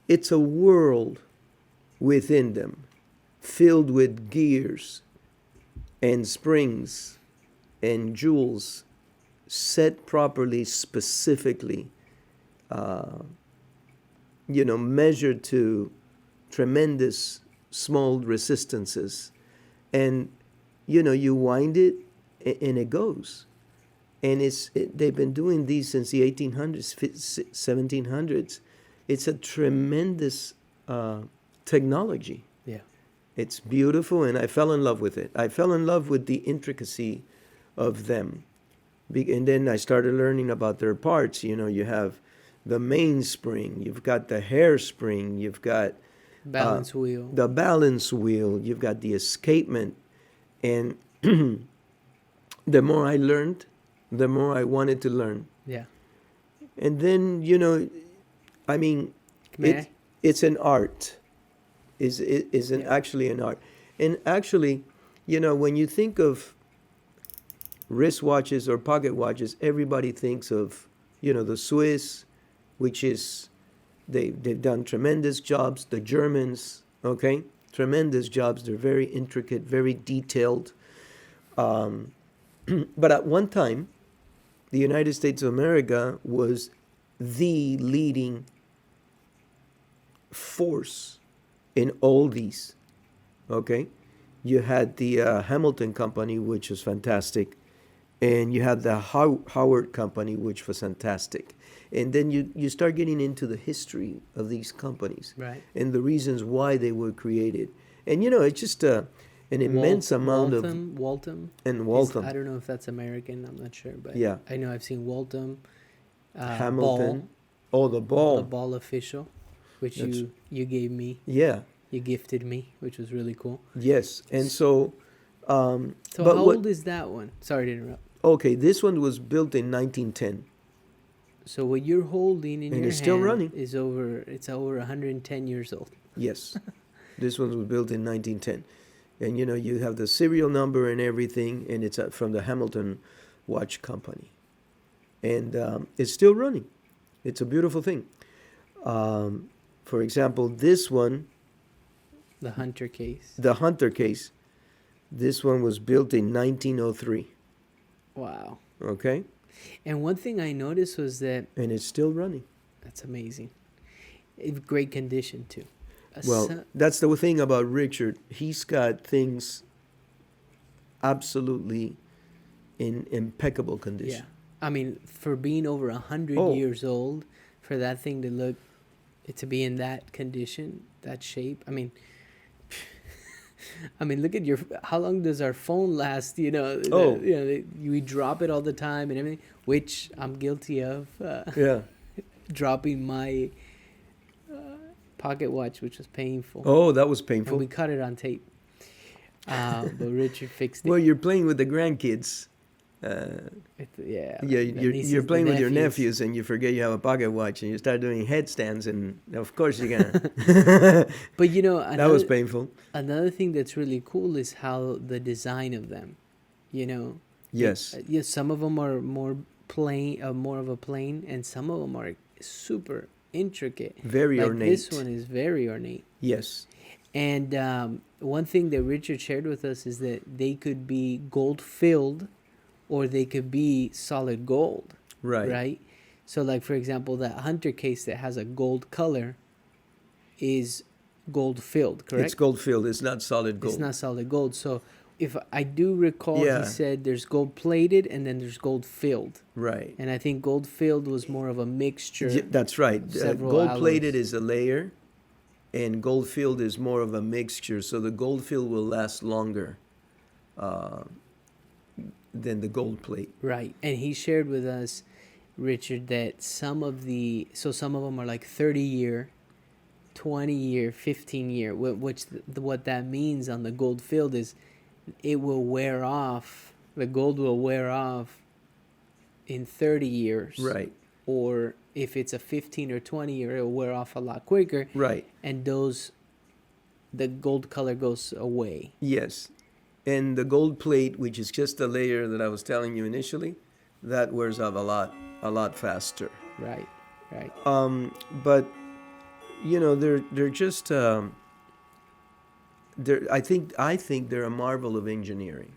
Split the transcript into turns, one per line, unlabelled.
it's a world within them, filled with gears and springs and jewels set properly, specifically, measured to tremendous small resistances. And, you wind it and it goes. And they've been doing these since the 1800s, 1700s. It's a tremendous technology.
Yeah.
It's beautiful, and I fell in love with it. I fell in love with the intricacy of them. And then I started learning about their parts. You have the mainspring, you've got the hairspring, you've got
Balance wheel.
the balance wheel, you've got the escapement. And the more I learned, the more I wanted to learn.
Yeah.
And then, I mean,
May I?
it's an art. Actually an art. And actually, when you think of wristwatches or pocket watches, everybody thinks of, the Swiss, which is, they've done tremendous jobs. The Germans, okay, tremendous jobs. They're very intricate, very detailed. But at one time, the United States of America was the leading force in all these. Okay, you had the Hamilton Company, which was fantastic, and you had the Howard Company, which was fantastic. And then you start getting into the history of these companies,
Right.
and the reasons why they were created. And it's just an immense amount of
Waltham.
and Waltham,
I don't know if that's American. I'm not sure, but
Yeah.
I know I've seen Waltham.
Hamilton.
Ball,
Oh, the ball.
the ball official, which
That's-
you gave me.
Yeah.
You gifted me, which was really cool.
Yes. And so,
So
but
how
what?
old is that one? Sorry to interrupt.
Okay, this one was built in 1910.
So what you're holding in
And
your
it's still
hand
running.
is over 110 years old.
Yes, this one was built in 1910, and you have the serial number and everything, and it's from the Hamilton Watch Company, and it's still running. It's a beautiful thing. For example, this one,
The Hunter case.
the Hunter case, this one was built in 1903.
Wow.
Okay,
And one thing I noticed was that
and it's still running.
that's amazing. In great condition too.
Well, that's the thing about Richard. He's got things absolutely in impeccable
yeah.
condition.
I mean, for being over 100
Oh.
years old, for that thing to be in that condition, that shape. I mean, look at how long does our phone last?
Oh.
We drop it all the time and everything, which I'm guilty of.
Yeah.
Dropping my pocket watch, which was painful.
Oh, that was
And
painful.
we caught it on tape. But Richard fixed it.
Well, you're playing with the grandkids.
Yeah.
You're playing with your nephews, and you forget you have a pocket watch, and you start doing headstands, and of course you're gonna.
But
That was painful.
another thing that's really cool is how the design of them,
Yes.
Yes, some of them are more plain, more of a plain, and some of them are super intricate.
Very
Like
ornate.
this one is very ornate.
Yes.
And one thing that Richard shared with us is that they could be gold filled, or they could be solid gold.
Right.
Right. So, like for example, that Hunter case that has a gold color is gold filled, correct?
It's gold filled. It's not solid gold.
It's not solid gold. So, if I do recall,
Yeah.
he said there's gold plated and then there's gold filled.
Right.
And I think gold filled was more of a mixture.
Yeah, that's right.
Several
Gold plated
alloys.
is a layer, and gold filled is more of a mixture. So the gold filled will last longer than the gold plate.
Right. And he shared with us, Richard, that some of them are like 30-year, 20-year, 15-year, which what that means on the gold filled is it will wear off, the gold will wear off in 30 years.
Right.
Or if it's a 15 or 20 year, it'll wear off a lot quicker.
Right.
And the gold color goes away.
Yes. And the gold plate, which is just the layer that I was telling you initially, that wears off a lot faster.
Right. Right.
But they're just they're I think they're a marvel of engineering.